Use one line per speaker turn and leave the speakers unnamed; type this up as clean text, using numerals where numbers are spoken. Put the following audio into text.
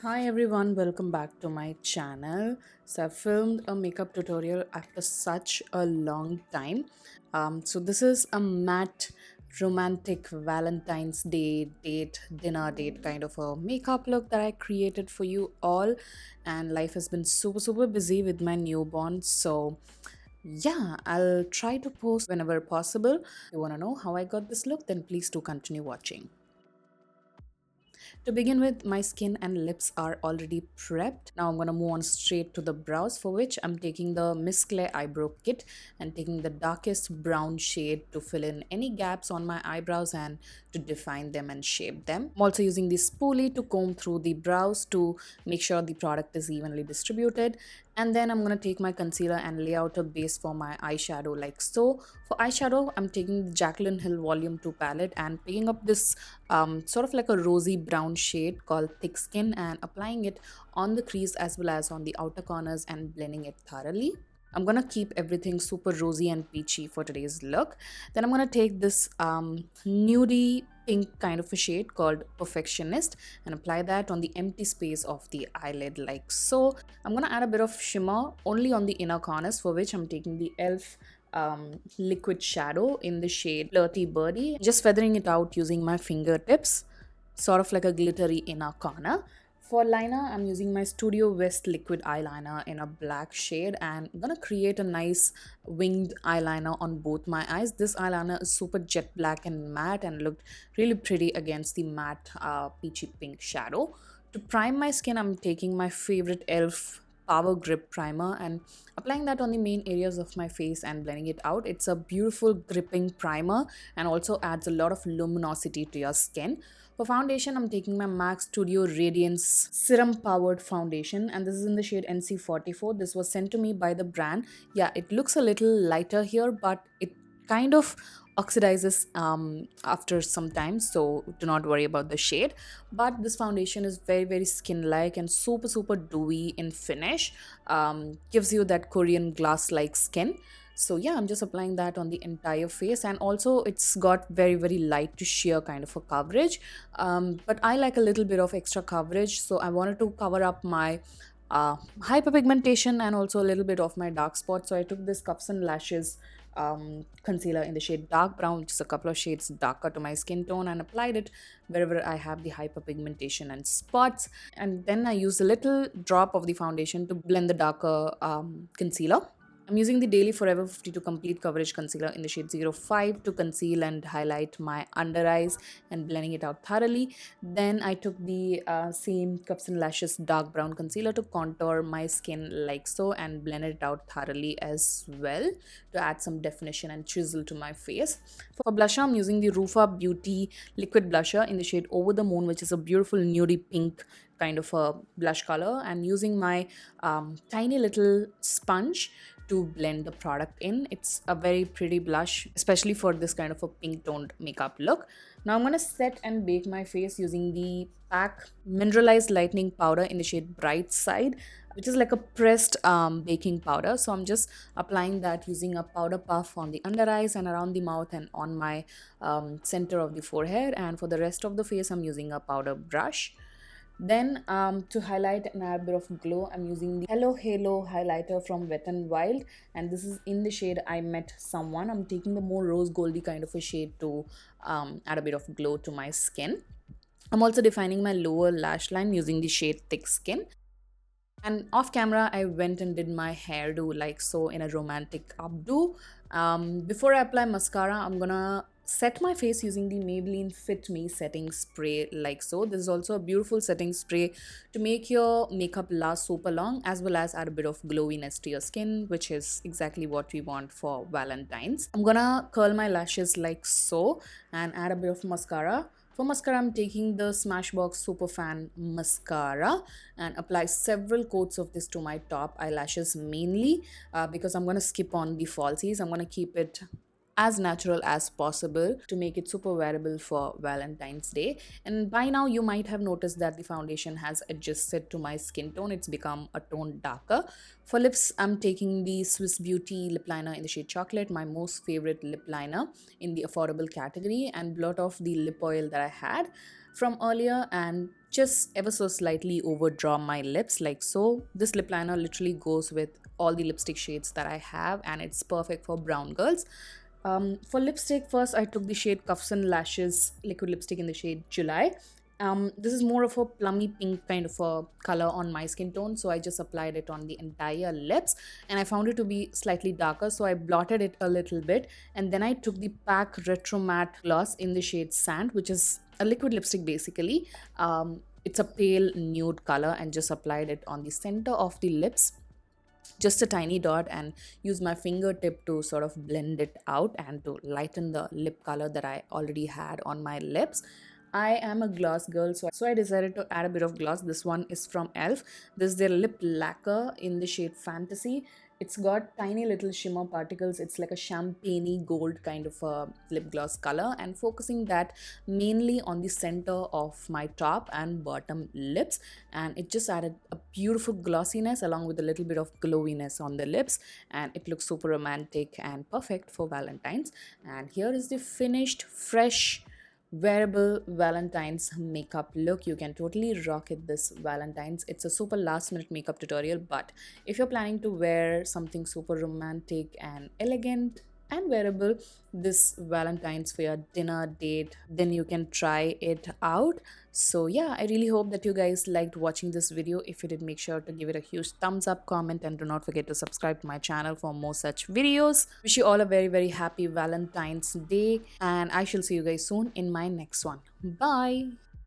Hi everyone, welcome back to my channel. So I filmed a makeup tutorial after such a long time. So this is a matte romantic Valentine's Day date, dinner date kind of a makeup look that I created for you all. And life has been super busy with my newborn. So yeah, I'll try to post whenever possible. If you want to know how I got this look, then please do continue watching. To begin with, my skin and lips are already prepped. Now I'm going to move on straight to the brows, for which I'm taking the M.A.C eyebrow kit and taking the darkest brown shade to fill in any gaps on my eyebrows and to define them and shape them. I'm also using the spoolie to comb through the brows to make sure the product is evenly distributed. And then I'm going to take my concealer and lay out a base for my eyeshadow like so. For eyeshadow, I'm taking the Jaclyn Hill Volume 2 palette and picking up this sort of like a rosy brown shade called Thick Skin and applying it on the crease as well as on the outer corners and blending it thoroughly. I'm gonna keep everything super rosy and peachy for today's look. Then I'm gonna take this nudie pink kind of a shade called Perfectionist and apply that on the empty space of the eyelid like so. I'm gonna add a bit of shimmer only on the inner corners, for which I'm taking the e.l.f. Liquid shadow in the shade Flirty Birdie, just feathering it out using my fingertips, sort of like a glittery inner corner. For liner, I'm using my Studio West liquid eyeliner in a black shade and I'm gonna create a nice winged eyeliner on both my eyes. This eyeliner is super jet black and matte and looked really pretty against the matte peachy pink shadow. To prime my skin, I'm taking my favorite e.l.f. Power Grip Primer and applying that on the main areas of my face and blending it out. It's a beautiful gripping primer and also adds a lot of luminosity to your skin. For foundation, I'm taking my M.A.C Studio Radiance Serum-Powered foundation and this is in the shade NC44. This was sent to me by the brand. Yeah, it looks a little lighter here, but it kind of oxidizes after some time, so do not worry about the shade. But this foundation is very skin like and super dewy in finish. Gives you that Korean glass like skin. So yeah, I'm just applying that on the entire face and also it's got very light to sheer kind of a coverage, but I like a little bit of extra coverage, so I wanted to cover up my hyperpigmentation and also a little bit of my dark spots. So I took this Cups and Lashes concealer in the shade Dark Brown, which is a couple of shades darker to my skin tone, and applied it wherever I have the hyperpigmentation and spots. And then I used a little drop of the foundation to blend the darker concealer. I'm using the Daily Forever 52 Complete Coverage Concealer in the shade 05 to conceal and highlight my under eyes and blending it out thoroughly. Then I took the same Cups and Lashes Dark Brown Concealer to contour my skin like so and blend it out thoroughly as well to add some definition and chisel to my face. For blusher, I'm using the Rufa Beauty Liquid Blusher in the shade Over the Moon, which is a beautiful nudie pink kind of a blush color, and using my tiny little sponge to blend the product in. It's a very pretty blush, especially for this kind of a pink toned makeup look. Now I'm going to set and bake my face using the MAC Mineralized Lightening Powder in the shade Bright Side, which is like a pressed baking powder. So I'm just applying that using a powder puff on the under eyes and around the mouth and on my center of the forehead. And for the rest of the face, I'm using a powder brush. Then to highlight and add a bit of glow, I'm using the Hello Halo highlighter from Wet n Wild and this is in the shade I Met Someone. I'm taking the more rose goldy kind of a shade to add a bit of glow to my skin. I'm also defining my lower lash line using the shade Thick Skin. And off camera, I went and did my hairdo like so in a romantic updo. Before I apply mascara, I'm gonna set my face using the Maybelline Fit Me setting spray like so. This is also a beautiful setting spray to make your makeup last super long as well as add a bit of glowiness to your skin, which is exactly what we want for Valentine's. I'm gonna curl my lashes like so and add a bit of mascara. For mascara, I'm taking the Smashbox Superfan Mascara and apply several coats of this to my top eyelashes mainly because I'm going to skip on the falsies. I'm going to keep it as natural as possible to make it super wearable for Valentine's Day. And by now you might have noticed that the foundation has adjusted to my skin tone. It's become a tone darker. For lips, I'm taking the Swiss Beauty lip liner in the shade Chocolate, my most favorite lip liner in the affordable category, and blot off the lip oil that I had from earlier and just ever so slightly overdraw my lips like so. This lip liner literally goes with all the lipstick shades that I have, and it's perfect for brown girls. For lipstick, first I took the shade Cuffs and Lashes liquid lipstick in the shade July. This is more of a plummy pink kind of a color on my skin tone, so I just applied it on the entire lips, and I found it to be slightly darker, so I blotted it a little bit. And then I took the PAC Retro Matte gloss in the shade Sand, which is a liquid lipstick basically. It's a pale nude color, and just applied it on the center of the lips, just a tiny dot, and use my fingertip to sort of blend it out and to lighten the lip color that I already had on my lips. I am a gloss girl, so I decided to add a bit of gloss. This one is from e.l.f. This is their lip lacquer in the shade Fantasy. It's got tiny little shimmer particles. It's like a champagne gold kind of a lip gloss color, and focusing that mainly on the center of my top and bottom lips, and it just added a beautiful glossiness along with a little bit of glowiness on the lips, and it looks super romantic and perfect for Valentine's. And here is the finished fresh wearable Valentine's makeup look. You can totally rock it this Valentine's. It's a super last minute makeup tutorial, but if you're planning to wear something super romantic and elegant and wearable this Valentine's for your dinner date, then you can try it out. So yeah, I really hope that you guys liked watching this video. If you did, make sure to give it a huge thumbs up, comment, and do not forget to subscribe to my channel for more such videos. Wish you all a very happy Valentine's Day, and I shall see you guys soon in my next one. Bye.